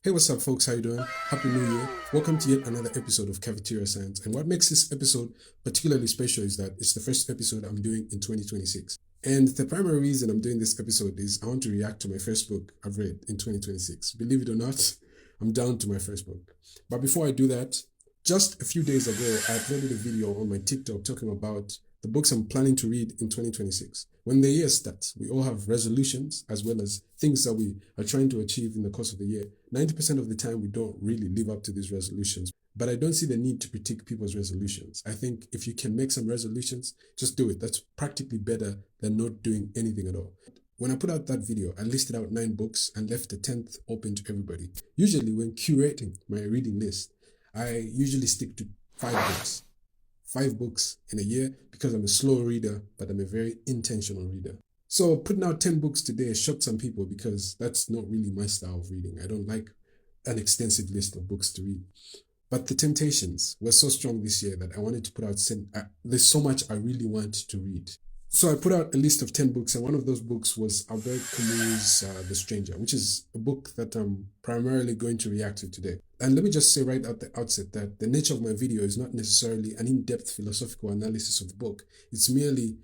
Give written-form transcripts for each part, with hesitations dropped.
Hey, what's up, folks? How you doing? Happy New Year. Welcome to yet another episode of Cafeteria Science. And what makes this episode particularly special is that it's the first episode I'm doing in 2026. And the primary reason I'm doing this episode is I want to react to my first book I've read in 2026. Believe it or not, I'm down to my first book. But before I do that, just a few days ago, I uploaded a video on my TikTok talking about the books I'm planning to read in 2026. When the year starts, we all have resolutions as well as things that we are trying to achieve in the course of the year. 90% of the time, we don't really live up to these resolutions. But I don't see the need to critique people's resolutions. I think if you can make some resolutions, just do it. That's practically better than not doing anything at all. When I put out that video, I listed out 9 books and left the 10th open to everybody. Usually when curating my reading list, I usually stick to 5 books. 5 books in a year because I'm a slow reader, but I'm a very intentional reader. So putting out 10 books today shocked some people because that's not really my style of reading. I don't like an extensive list of books to read. But the temptations were so strong this year that I wanted to put out, there's so much I really want to read. So I put out a list of 10 books, and one of those books was Abert Camus The Stranger, which is a book that I'm primarily going to react to today. And let me just say right at the outset that the nature of my video is not necessarily an in-depth philosophical analysis of the book. It's merely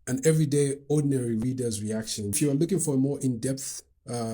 an everyday, ordinary reader's reaction. If you are looking for a more in-depth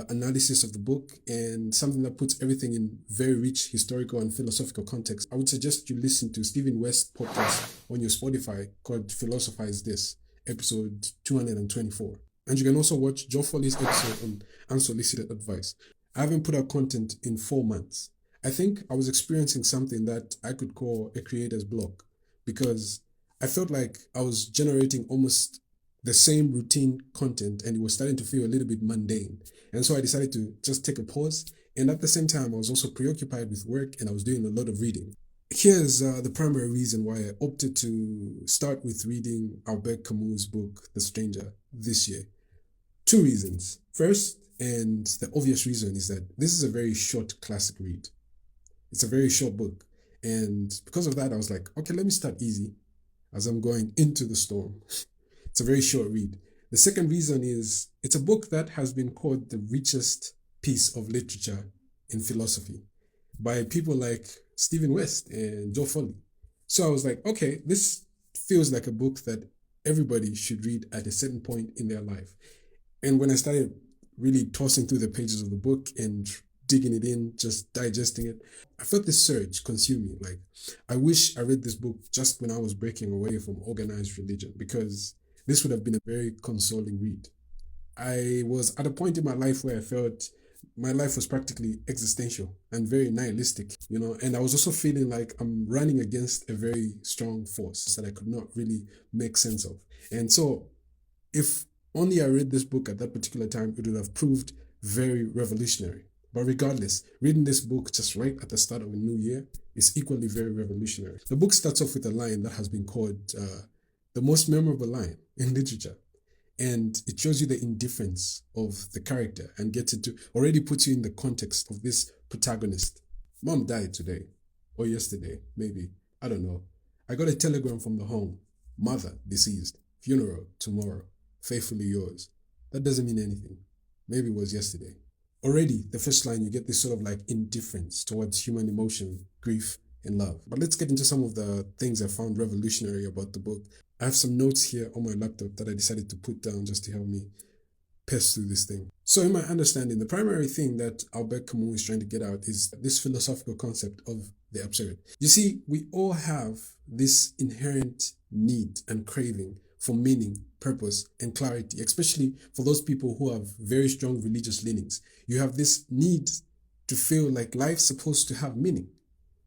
analysis of the book and something that puts everything in very rich historical and philosophical context, I would suggest you listen to Stephen West's podcast on your Spotify called Philosophize This, episode 224. And you can also watch Joe Foley's episode on unsolicited advice. I haven't put out content in 4 months. I think I was experiencing something that I could call a creator's block because I felt like I was generating almost the same routine content and it was starting to feel a little bit mundane. And so I decided to just take a pause. And at the same time, I was also preoccupied with work and I was doing a lot of reading. Here's the primary reason why I opted to start with reading Albert Camus' book, The Stranger, this year. 2 reasons. First, and the obvious reason, is that this is a very short classic read. It's a very short book. And because of that, I was like, okay, let me start easy as I'm going into the storm. It's a very short read. The second reason is it's a book that has been called the richest piece of literature in philosophy by people like Stephen West and Joe Foley. So I was like, okay, this feels like a book that everybody should read at a certain point in their life. And when I started really tossing through the pages of the book and digging it in, just digesting it, I felt this surge consume me. Like, I wish I read this book just when I was breaking away from organized religion, because this would have been a very consoling read. I was at a point in my life where I felt my life was practically existential and very nihilistic, and I was also feeling like I'm running against a very strong force that I could not really make sense of. And so if only I read this book at that particular time, it would have proved very revolutionary. But regardless, reading this book just right at the start of a new year is equally very revolutionary. The book starts off with a line that has been called the most memorable line in literature. And it shows you the indifference of the character and already puts you in the context of this protagonist. Mom died today or yesterday, maybe. I don't know. I got a telegram from the home. Mother deceased. Funeral tomorrow. Faithfully yours. That doesn't mean anything. Maybe it was yesterday. Already, the first line, you get this sort of like indifference towards human emotion, grief, and love. But let's get into some of the things I found revolutionary about the book. I have some notes here on my laptop that I decided to put down just to help me pass through this thing. So in my understanding, the primary thing that Albert Camus is trying to get out is this philosophical concept of the absurd. You see, we all have this inherent need and craving for meaning, purpose, and clarity, especially for those people who have very strong religious leanings. You have this need to feel like life's supposed to have meaning.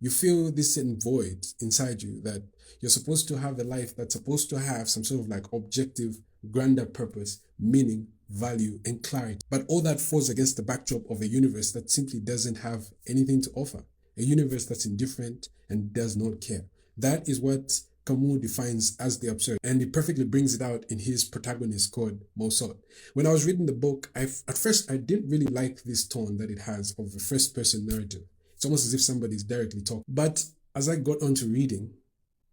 You feel this void inside you that you're supposed to have a life that's supposed to have some sort of like objective, grander purpose, meaning, value, and clarity. But all that falls against the backdrop of a universe that simply doesn't have anything to offer. A universe that's indifferent and does not care. That is what Camus defines as the absurd, and he perfectly brings it out in his protagonist called Meursault. When I was reading the book, at first I didn't really like this tone that it has of a first-person narrative. It's almost as if somebody's directly talking. But as I got onto reading,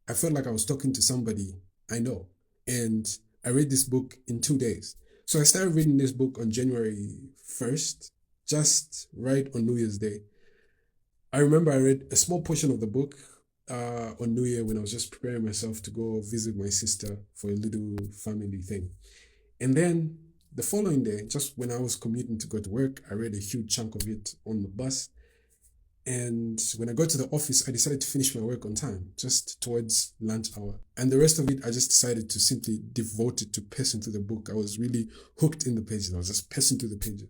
I felt like I was talking to somebody I know. And I read this book in 2 days. So I started reading this book on January 1st, just right on New Year's Day. I remember I read a small portion of the book on New Year when I was just preparing myself to go visit my sister for a little family thing. And then the following day, just when I was commuting to go to work, I read a huge chunk of it on the bus. And when I got to the office, I decided to finish my work on time, just towards lunch hour. And the rest of it, I just decided to simply devote it to passing through the book. I was really hooked in the pages. I was just passing through the pages,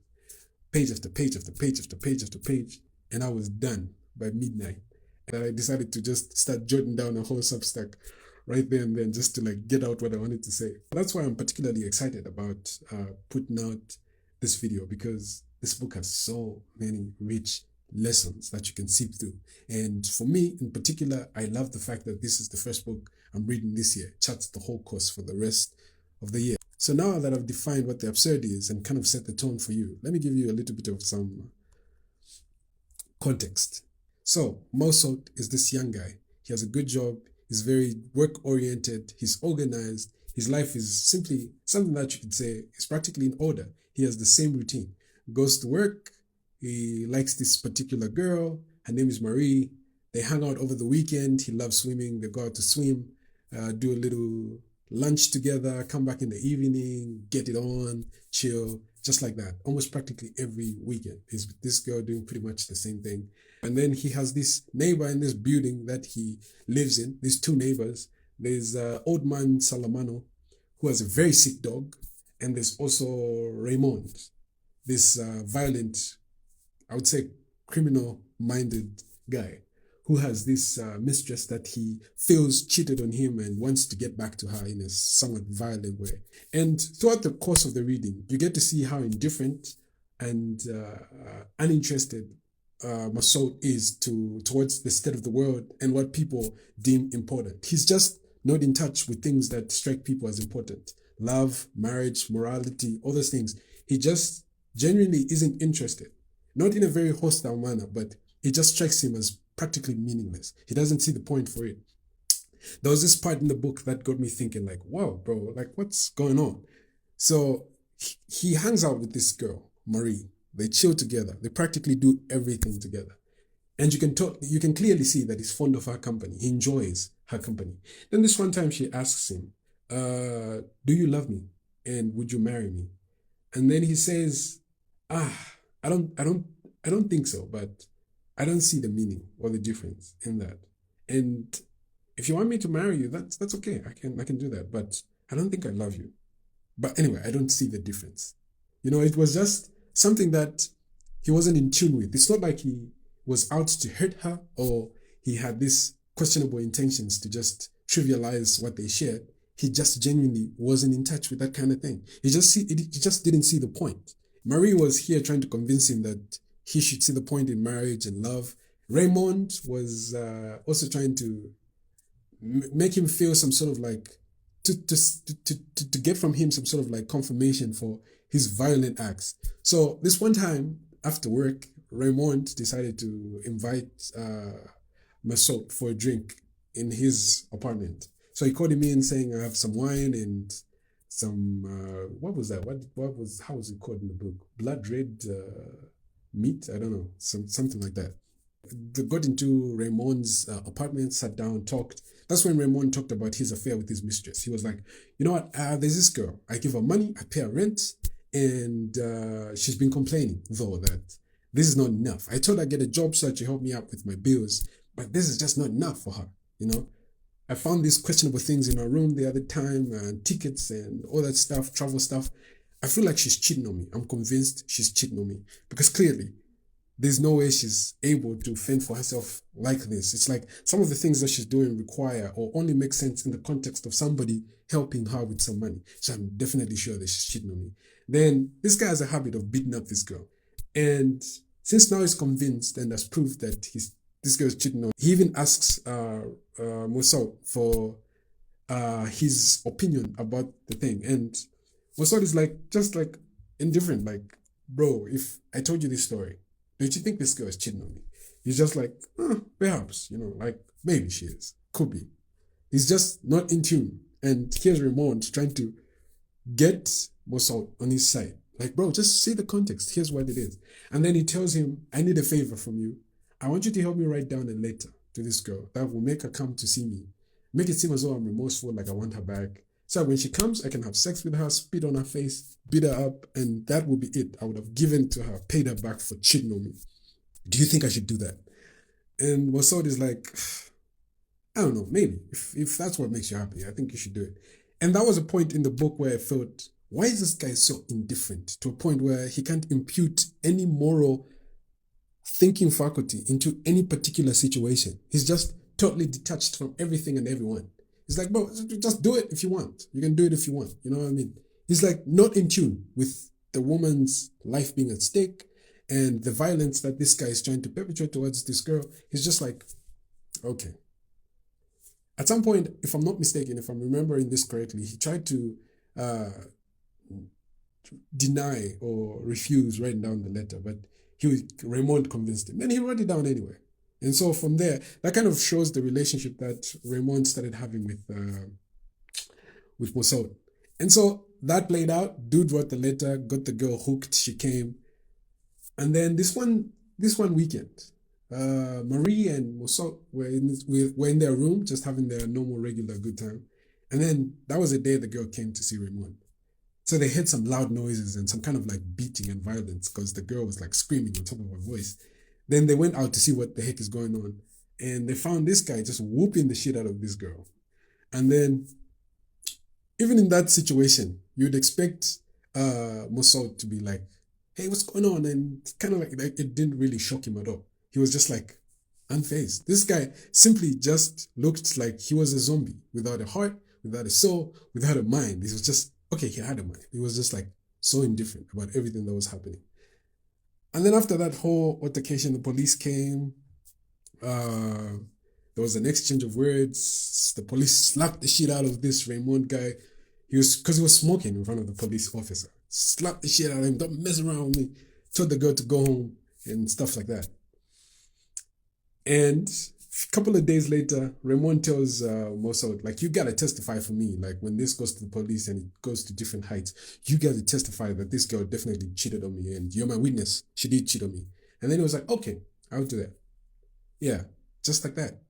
page after page after page after page after page. And I was done by midnight. And I decided to just start jotting down a whole Substack right there and then, just to like get out what I wanted to say. That's why I'm particularly excited about putting out this video, because this book has so many rich lessons that you can seep through. And for me in particular, I love the fact that this is the first book I'm reading this year. It charts the whole course for the rest of the year. So now that I've defined what the absurd is and kind of set the tone for you, let me give you a little bit of some context. So Meursault is this young guy. He has a good job. He's very work-oriented. He's organized. His life is simply something that you could say is practically in order. He has the same routine. Goes to work. He likes this particular girl. Her name is Marie. They hang out over the weekend. He loves swimming. They go out to swim, do a little lunch together, come back in the evening, get it on, chill, just like that. Almost practically every weekend is this girl doing pretty much the same thing. And then he has this neighbor in this building that he lives in, these two neighbors. There's old man Salamano, who has a very sick dog. And there's also Raymond, this violent, I would say criminal-minded guy who has this mistress that he feels cheated on him and wants to get back to her in a somewhat violent way. And throughout the course of the reading, you get to see how indifferent and uninterested Meursault is towards the state of the world and what people deem important. He's just not in touch with things that strike people as important. Love, marriage, morality, all those things. He just genuinely isn't interested. Not in a very hostile manner, but it just strikes him as practically meaningless. He doesn't see the point for it. There was this part in the book that got me thinking like, wow, bro, like what's going on? So he hangs out with this girl, Marie. They chill together. They practically do everything together. And you can clearly see that he's fond of her company. He enjoys her company. Then this one time she asks him, do you love me? And would you marry me? And then he says, I don't think so, but I don't see the meaning or the difference in that. And if you want me to marry you, that's okay. I can do that, but I don't think I love you. But anyway, I don't see the difference. You know, it was just something that he wasn't in tune with. It's not like he was out to hurt her or he had these questionable intentions to just trivialize what they shared. He just genuinely wasn't in touch with that kind of thing. He just didn't see the point. Marie was here trying to convince him that he should see the point in marriage and love. Raymond was also trying to make him feel some sort of like, to get from him some sort of like confirmation for his violent acts. So this one time after work, Raymond decided to invite Meursault for a drink in his apartment. So he called him in saying, I have some wine and some, what was that? How was it called in the book? Blood red meat? I don't know, something like that. They got into Raymond's apartment, sat down, talked. That's when Raymond talked about his affair with his mistress. He was like, you know what, there's this girl. I give her money, I pay her rent, and she's been complaining, though, that this is not enough. I told her to get a job so that she help me out with my bills, but this is just not enough for her, you know. I found these questionable things in her room the other time, tickets and all that stuff, travel stuff. I feel like she's cheating on me. I'm convinced she's cheating on me because clearly there's no way she's able to fend for herself like this. It's like some of the things that she's doing require or only make sense in the context of somebody helping her with some money. So I'm definitely sure that she's cheating on me. Then this guy has a habit of beating up this girl. And since now he's convinced and has proved that this girl is cheating on him, he even asks Meursault for his opinion about the thing. And Meursault is like, just like indifferent, like, bro, if I told you this story, don't you think this girl is cheating on me? He's just like, perhaps, you know, like maybe she is, could be. He's just not in tune. And here's Raymond trying to get Meursault on his side. Like, bro, just see the context. Here's what it is. And then he tells him, I need a favor from you. I want you to help me write down a letter to this girl that will make her come to see me. Make it seem as though I'm remorseful, like I want her back. So when she comes, I can have sex with her, spit on her face, beat her up, and that will be it. I would have given to her, paid her back for cheating on me. Do you think I should do that? And Meursault is like, I don't know, maybe. If that's what makes you happy, I think you should do it. And that was a point in the book where I felt, why is this guy so indifferent to a point where he can't impute any moral thinking faculty into any particular situation? He's just totally detached from everything and everyone. He's like, bro, just do it if you want. You can do it if you want. You know what I mean? He's like not in tune with the woman's life being at stake and the violence that this guy is trying to perpetrate towards this girl. He's just like, okay. At some point, if I'm not mistaken, if I'm remembering this correctly, he tried to deny or refuse writing down the letter, but Raymond convinced him, and he wrote it down anyway. And so from there, that kind of shows the relationship that Raymond started having with Meursault. And so that played out. Dude wrote the letter, got the girl hooked. She came, and then this one weekend, Marie and Meursault were in their room, just having their normal, regular good time. And then that was the day the girl came to see Raymond. So they heard some loud noises and some kind of like beating and violence because the girl was like screaming on top of her voice. Then they went out to see what the heck is going on. And they found this guy just whooping the shit out of this girl. And then, even in that situation, you'd expect Meursault to be like, hey, what's going on? And kind of like it didn't really shock him at all. He was just like unfazed. This guy simply just looked like he was a zombie without a heart, without a soul, without a mind. He was just, okay, he had a mind. He was just like so indifferent about everything that was happening. And then after that whole altercation, the police came. There was an exchange of words. The police slapped the shit out of this Raymond guy. Because he was smoking in front of the police officer. Slapped the shit out of him. Don't mess around with me. Told the girl to go home and stuff like that. And a couple of days later, Raymond tells Meursault, like, you gotta testify for me. Like, when this goes to the police and it goes to different heights, you gotta testify that this girl definitely cheated on me and you're my witness. She did cheat on me. And then he was like, okay, I'll do that. Yeah, just like that.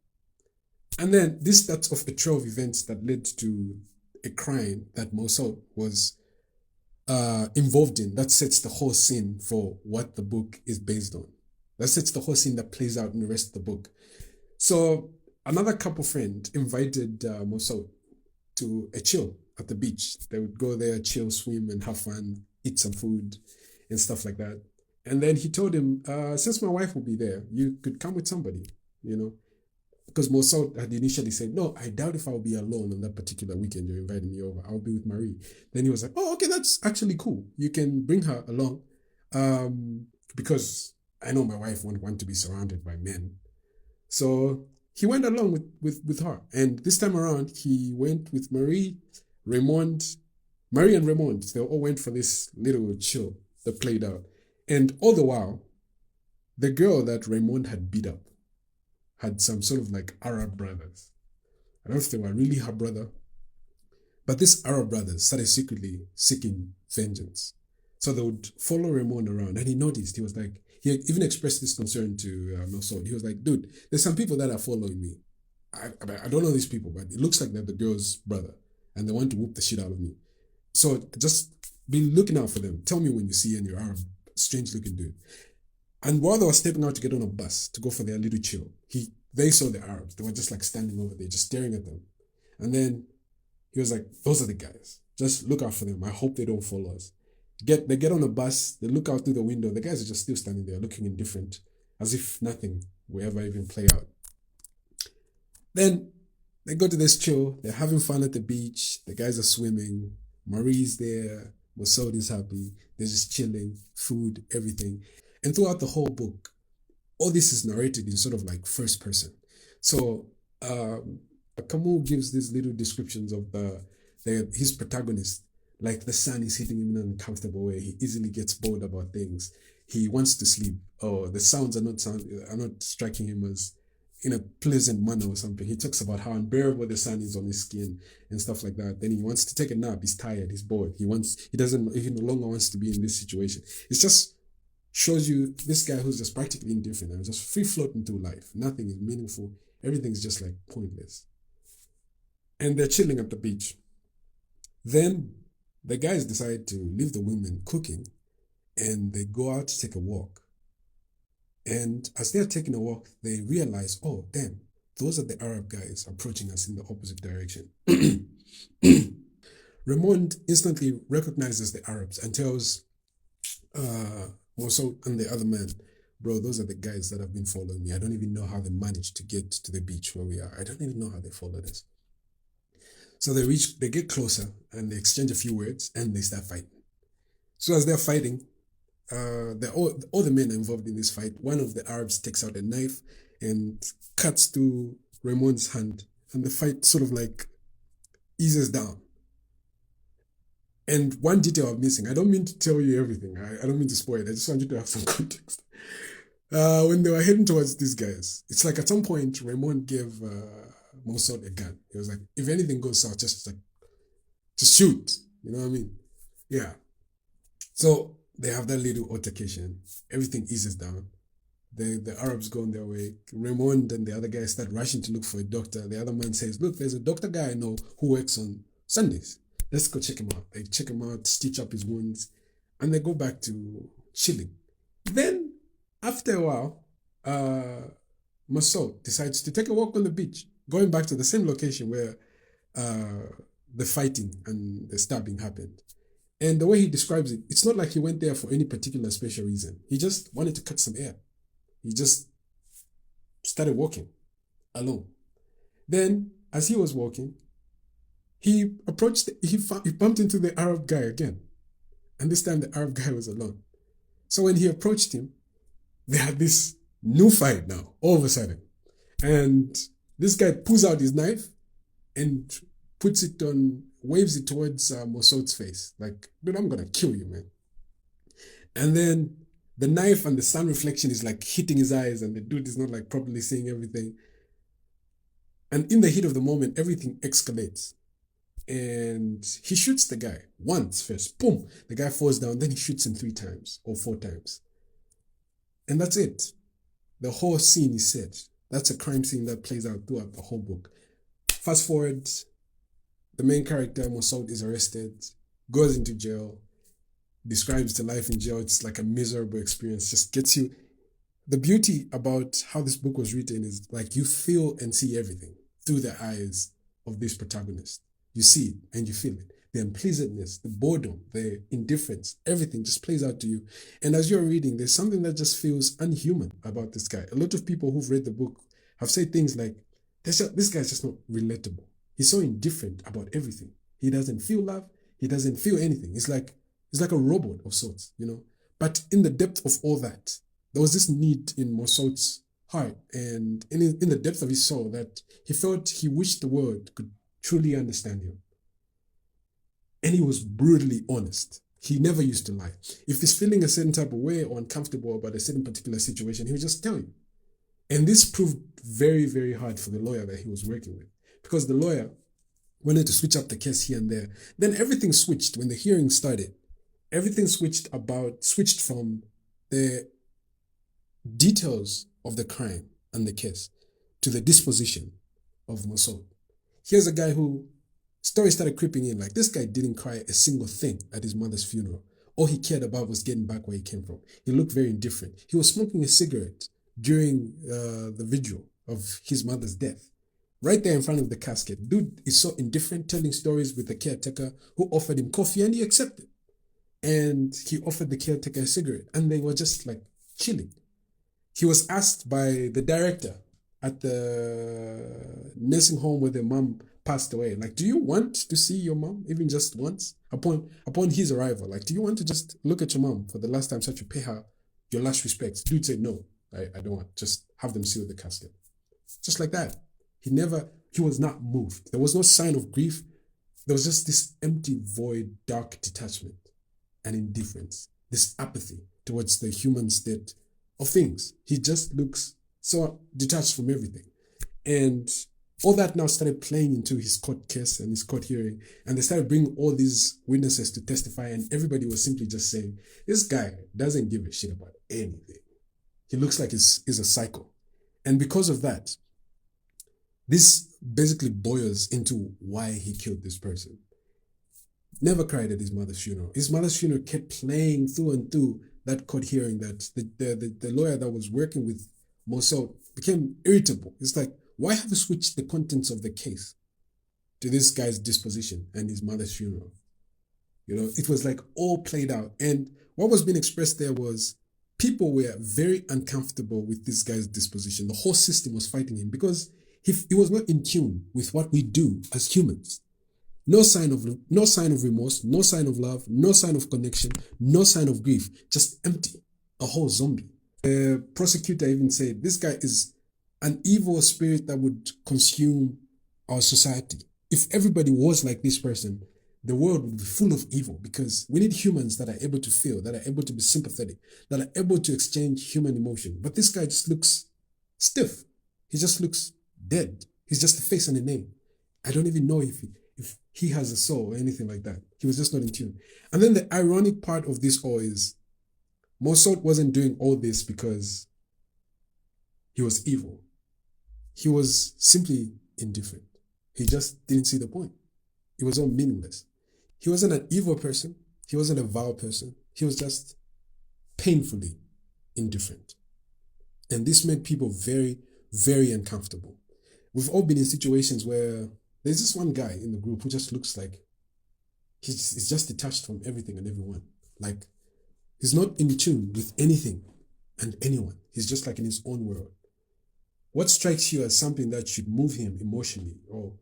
And then this starts off a trail of events that led to a crime that Meursault was involved in. That sets the whole scene for what the book is based on. That sets the whole scene that plays out in the rest of the book. So another couple friend invited Meursault to a chill at the beach. They would go there, chill, swim, and have fun, eat some food and stuff like that. And then he told him, since my wife will be there, you could come with somebody, you know. Because Meursault had initially said, no, I doubt if I'll be alone on that particular weekend you're inviting me over. I'll be with Marie. Then he was like, oh, okay, that's actually cool. You can bring her along. Because I know my wife won't want to be surrounded by men. So he went along with her. And this time around, he went with Marie and Raymond. They all went for this little chill that played out. And all the while, the girl that Raymond had beat up had some sort of like Arab brothers. I don't know if they were really her brother, but these Arab brothers started secretly seeking vengeance. So they would follow Raymond around, and he noticed, he was like, he even expressed this concern to Meursault. He was like, dude, there's some people that are following me. I don't know these people, but it looks like they're the girl's brother, and they want to whoop the shit out of me. So just be looking out for them. Tell me when you see any Arab strange looking dude. And while they were stepping out to get on a bus to go for their little chill, they saw the Arabs. They were just like standing over there, just staring at them. And then he was like, those are the guys. Just look out for them. I hope they don't follow us. They get on a bus, they look out through the window. The guys are just still standing there looking indifferent, as if nothing will ever even play out. Then they go to this chill. They're having fun at the beach. The guys are swimming. Marie's there. Meursault is happy. They're just chilling, food, everything. And throughout the whole book, all this is narrated in sort of like first person. So Camus gives these little descriptions of his protagonist. Like the sun is hitting him in an uncomfortable way. He easily gets bored about things. He wants to sleep. Oh, the sounds are not striking him as in a pleasant manner or something. He talks about how unbearable the sun is on his skin and stuff like that. Then he wants to take a nap. He's tired. He's bored. He no longer wants to be in this situation. It just shows you this guy who's just practically indifferent and just free floating through life. Nothing is meaningful. Everything's just like pointless. And they're chilling at the beach. Then the guys decide to leave the women cooking and they go out to take a walk. And as they're taking a walk, they realize, oh, damn, those are the Arab guys approaching us in the opposite direction. Raymond instantly recognizes the Arabs and tells Meursault and the other man, bro, those are the guys that have been following me. I don't even know how they managed to get to the beach where we are. I don't even know how they followed us. So they get closer and they exchange a few words and they start fighting. So as they're fighting, all the men are involved in this fight. One of the Arabs takes out a knife and cuts to Raymond's hand, and the fight sort of like eases down. And one detail I'm missing, I don't mean to tell you everything, I don't mean to spoil it, I just want you to have some context. When they were heading towards these guys, it's like at some point Raymond gave Meursault a gun. He was like, if anything goes south, just shoot. You know what I mean? Yeah. So they have that little altercation. Everything eases down. The Arabs go on their way. Raymond and the other guy start rushing to look for a doctor. The other man says, look, there's a doctor guy I know who works on Sundays. Let's go check him out. They check him out, stitch up his wounds, and they go back to chilling. Then, after a while, Meursault decides to take a walk on the beach, going back to the same location where the fighting and the stabbing happened. And the way he describes it, it's not like he went there for any particular special reason. He just wanted to cut some air. He just started walking alone. Then, as he was walking, he bumped into the Arab guy again. And this time the Arab guy was alone. So when he approached him, they had this new fight now, all of a sudden. And this guy pulls out his knife and waves it towards Meursault's face. Like, dude, I'm going to kill you, man. And then the knife and the sun reflection is like hitting his eyes and the dude is not like properly seeing everything. And in the heat of the moment, everything escalates. And he shoots the guy once first. Boom! The guy falls down. Then he shoots him 3 times or 4 times. And that's it. The whole scene is set. That's a crime scene that plays out throughout the whole book. Fast forward, the main character, Meursault, is arrested, goes into jail, describes the life in jail. It's like a miserable experience. Just gets you. The beauty about how this book was written is like you feel and see everything through the eyes of this protagonist. You see it and you feel it. The unpleasantness, the boredom, the indifference, everything just plays out to you. And as you're reading, there's something that just feels unhuman about this guy. A lot of people who've read the book have said things like, this guy's just not relatable. He's so indifferent about everything. He doesn't feel love. He doesn't feel anything. He's like a robot of sorts, you know. But in the depth of all that, there was this need in Meursault's heart and in the depth of his soul that he wished the world could truly understand him. And he was brutally honest. He never used to lie. If he's feeling a certain type of way or uncomfortable about a certain particular situation, he would just tell you. And this proved very, very hard for the lawyer that he was working with. Because the lawyer wanted to switch up the case here and there. Then everything switched when the hearing started. Everything switched from the details of the crime and the case to the disposition of Meursault. Here's a guy who story started creeping in. Like, this guy didn't cry a single thing at his mother's funeral. All he cared about was getting back where he came from. He looked very indifferent. He was smoking a cigarette during the vigil of his mother's death. Right there in front of the casket. Dude is so indifferent, telling stories with the caretaker who offered him coffee and he accepted. And he offered the caretaker a cigarette and they were just like chilling. He was asked by the director at the nursing home where the mom passed away, like, do you want to see your mom even just once? Upon his arrival, like, do you want to just look at your mom for the last time so to pay her your last respects? Dude said, no, I don't want. Just have them seal the casket. Just like that. He was not moved. There was no sign of grief. There was just this empty void, dark detachment and indifference, this apathy towards the human state of things. He just looks so detached from everything. And all that now started playing into his court case and his court hearing. And they started bringing all these witnesses to testify. And everybody was simply just saying, this guy doesn't give a shit about anything. He looks like he's a psycho. And because of that, this basically boils into why he killed this person. Never cried at his mother's funeral. His mother's funeral kept playing through and through that court hearing that the lawyer that was working with Meursault became irritable. It's like, why have you switched the contents of the case to this guy's disposition and his mother's funeral? You know, it was like all played out. And what was being expressed there was people were very uncomfortable with this guy's disposition. The whole system was fighting him because he was not in tune with what we do as humans. No sign of remorse, no sign of love, no sign of connection, no sign of grief, just empty, a whole zombie. The prosecutor even said, this guy is an evil spirit that would consume our society. If everybody was like this person, the world would be full of evil because we need humans that are able to feel, that are able to be sympathetic, that are able to exchange human emotion. But this guy just looks stiff. He just looks dead. He's just a face and a name. I don't even know if he has a soul or anything like that. He was just not in tune. And then the ironic part of this all is Meursault wasn't doing all this because he was evil. He was simply indifferent. He just didn't see the point. It was all meaningless. He wasn't an evil person. He wasn't a vile person. He was just painfully indifferent. And this made people very, very uncomfortable. We've all been in situations where there's this one guy in the group who just looks like he's just detached from everything and everyone. Like, he's not in tune with anything and anyone. He's just like in his own world. What strikes you as something that should move him emotionally, or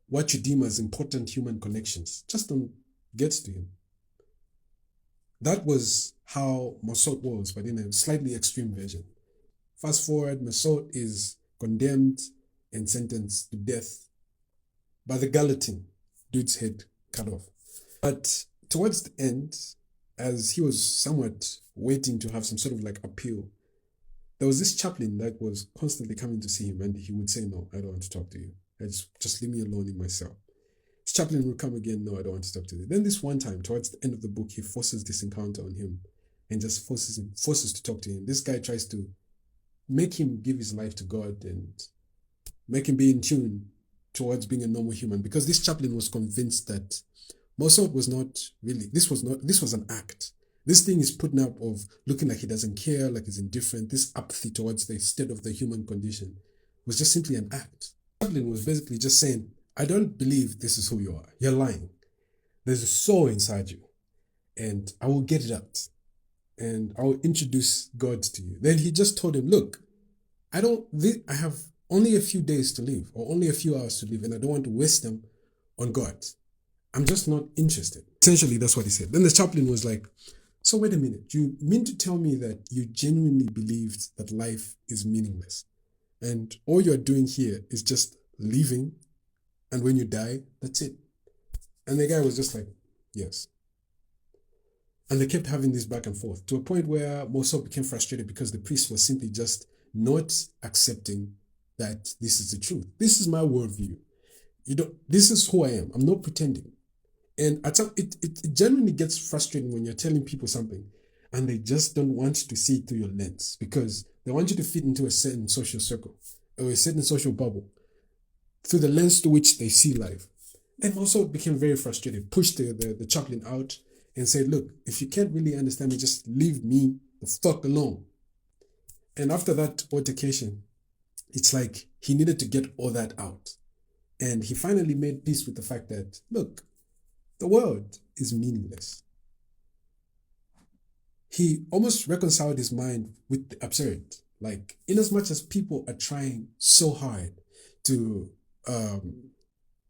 what you deem as important human connections, just don't get to him. That was how Meursault was, but in a slightly extreme version. Fast forward, Meursault is condemned and sentenced to death by the guillotine, dude's head cut off. But towards the end, as he was somewhat waiting to have some sort of like appeal, there was this chaplain that was constantly coming to see him, and he would say, no, I don't want to talk to you. Just leave me alone in my cell. His chaplain would come again, no, I don't want to talk to you. Then this one time, towards the end of the book, he forces this encounter on him and just forces to talk to him. This guy tries to make him give his life to God and make him be in tune towards being a normal human, because this chaplain was convinced that Meursault was not really, this was an act. This thing is putting up of looking like he doesn't care, like he's indifferent. This apathy towards the state of the human condition was just simply an act. The chaplain was basically just saying, I don't believe this is who you are. You're lying. There's a soul inside you, and I will get it out, and I will introduce God to you. Then he just told him, look, I have only a few days to live, or only a few hours to live, and I don't want to waste them on God. I'm just not interested. Essentially, that's what he said. Then the chaplain was like, so wait a minute, you mean to tell me that you genuinely believed that life is meaningless, and all you're doing here is just living, and when you die, that's it? And the guy was just like, yes. And they kept having this back and forth to a point where Meursault became frustrated because the priest was simply just not accepting that this is the truth. This is my worldview. This is who I am. I'm not pretending. And it genuinely gets frustrating when you're telling people something and they just don't want to see it through your lens, because they want you to fit into a certain social circle or a certain social bubble through the lens to which they see life. And also became very frustrated, pushed the chaplain out and said, look, if you can't really understand me, just leave me the fuck alone. And after that altercation, it's like he needed to get all that out. And he finally made peace with the fact that, look, the world is meaningless. He almost reconciled his mind with the absurd. Like, in as much as people are trying so hard to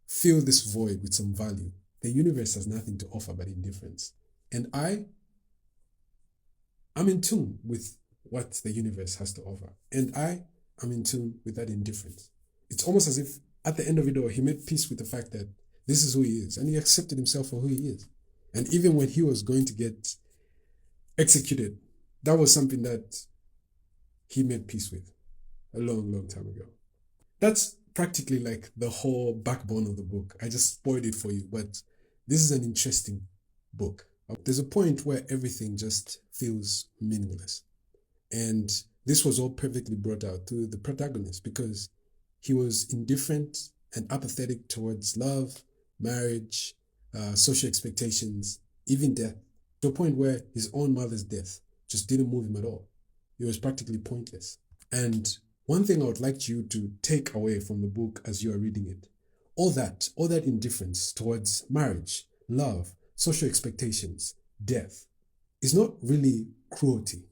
fill this void with some value, the universe has nothing to offer but indifference. And I'm in tune with what the universe has to offer. And I'm in tune with that indifference. It's almost as if at the end of it all, he made peace with the fact that this is who he is. And he accepted himself for who he is. And even when he was going to get executed, that was something that he made peace with a long, long time ago. That's practically like the whole backbone of the book. I just spoiled it for you, but this is an interesting book. There's a point where everything just feels meaningless. And this was all perfectly brought out through the protagonist because he was indifferent and apathetic towards love, marriage, social expectations, even death, to a point where his own mother's death just didn't move him at all. It was practically pointless. And one thing I would like you to take away from the book as you are reading it, all that indifference towards marriage, love, social expectations, death, is not really cruelty.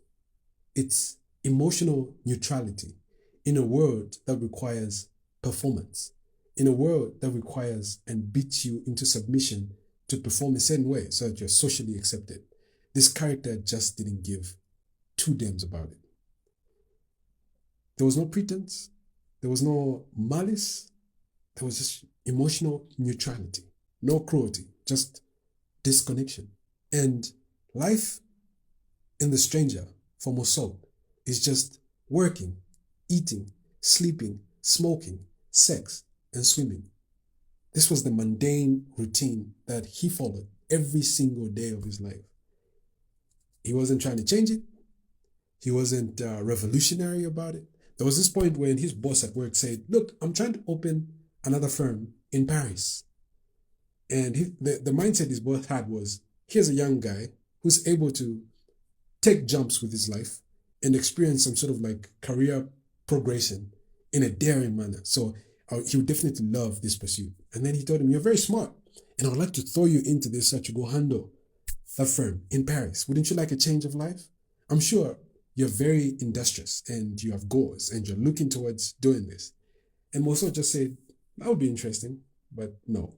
It's emotional neutrality in a world that requires performance, in a world that requires and beats you into submission to perform a certain way so that you're socially accepted. This character just didn't give two damns about it. There was no pretense. There was no malice. There was just emotional neutrality. No cruelty, just disconnection. And life in The Stranger for Meursault is just working, eating, sleeping, smoking, sex, and swimming. This was the mundane routine that he followed every single day of his life. He wasn't trying to change it. He wasn't revolutionary about it. There was this point when his boss at work said, look, I'm trying to open another firm in Paris. And the mindset his boss had was, here's a young guy who's able to take jumps with his life and experience some sort of like career progression in a daring manner. So he would definitely love this pursuit. And then he told him, you're very smart, and I would like to throw you into this so that you go handle that firm in Paris. Wouldn't you like a change of life? I'm sure you're very industrious and you have goals and you're looking towards doing this. And Meursault just said, that would be interesting, but no.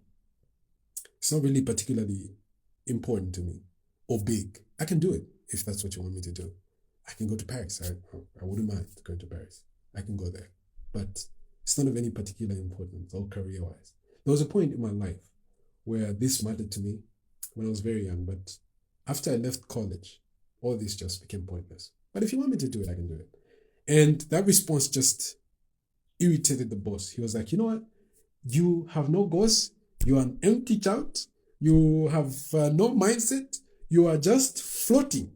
It's not really particularly important to me or big. I can do it if that's what you want me to do. I can go to Paris. I wouldn't mind going to Paris. I can go there. But it's not of any particular importance or career-wise. There was a point in my life where this mattered to me when I was very young, but after I left college, all this just became pointless. But if you want me to do it, I can do it. And that response just irritated the boss. He was like, you know what? You have no goals. You are an empty child. You have no mindset. You are just floating.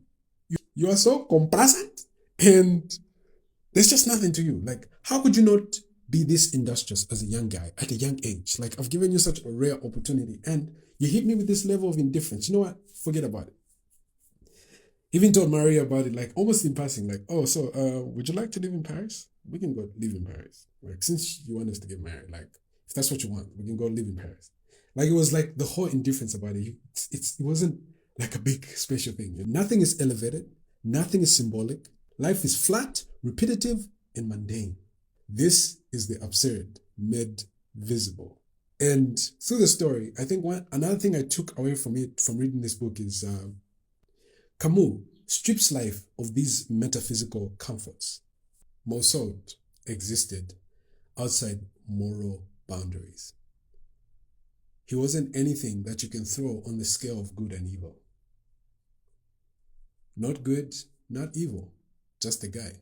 You are so complacent and there's just nothing to you. Like, how could you not be this industrious as a young guy at a young age? Like, I've given you such a rare opportunity and you hit me with this level of indifference. You know what? Forget about it. Even told Maria about it, like almost in passing, like, oh, so would you like to live in Paris? We can go live in Paris. Like, since you want us to get married, like, if that's what you want, we can go live in Paris. Like, it was like the whole indifference about it. It wasn't like a big special thing. Nothing is elevated. Nothing is symbolic. Life is flat, repetitive, and mundane. This is the absurd made visible. And through the story, I think another thing I took away from reading this book is Camus strips life of these metaphysical comforts. Meursault existed outside moral boundaries. He wasn't anything that you can throw on the scale of good and evil. Not good, not evil, just a guy,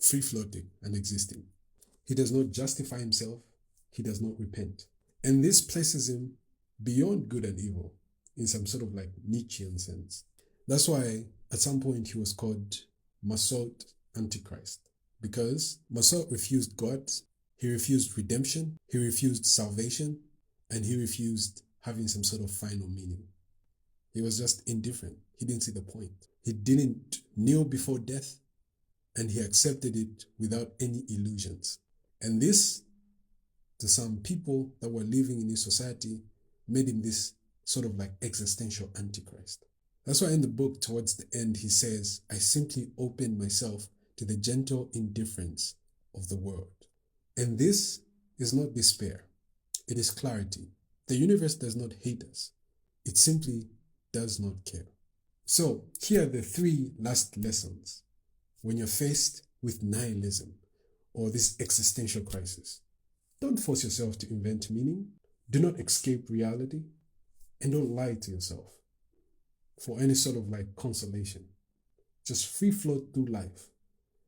free-floating and existing. He does not justify himself. He does not repent. And this places him beyond good and evil in some sort of like Nietzschean sense. That's why at some point he was called Meursault Antichrist, because Meursault refused God, he refused redemption, he refused salvation, and he refused having some sort of final meaning. He was just indifferent. He didn't see the point. He didn't kneel before death, and he accepted it without any illusions. And this, to some people that were living in his society, made him this sort of like existential antichrist. That's why in the book, towards the end, he says, I simply opened myself to the gentle indifference of the world. And this is not despair. It is clarity. The universe does not hate us. It simply does not care. So here are the 3 last lessons when you're faced with nihilism or this existential crisis. Don't force yourself to invent meaning. Do not escape reality. And don't lie to yourself for any sort of like consolation. Just free float through life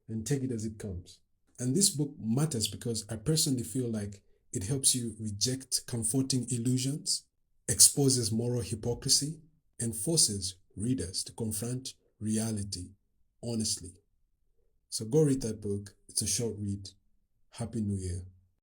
and take it as it comes. And this book matters because I personally feel like it helps you reject comforting illusions, exposes moral hypocrisy, and forces readers to confront reality honestly. So go read that book. It's a short read. Happy New Year.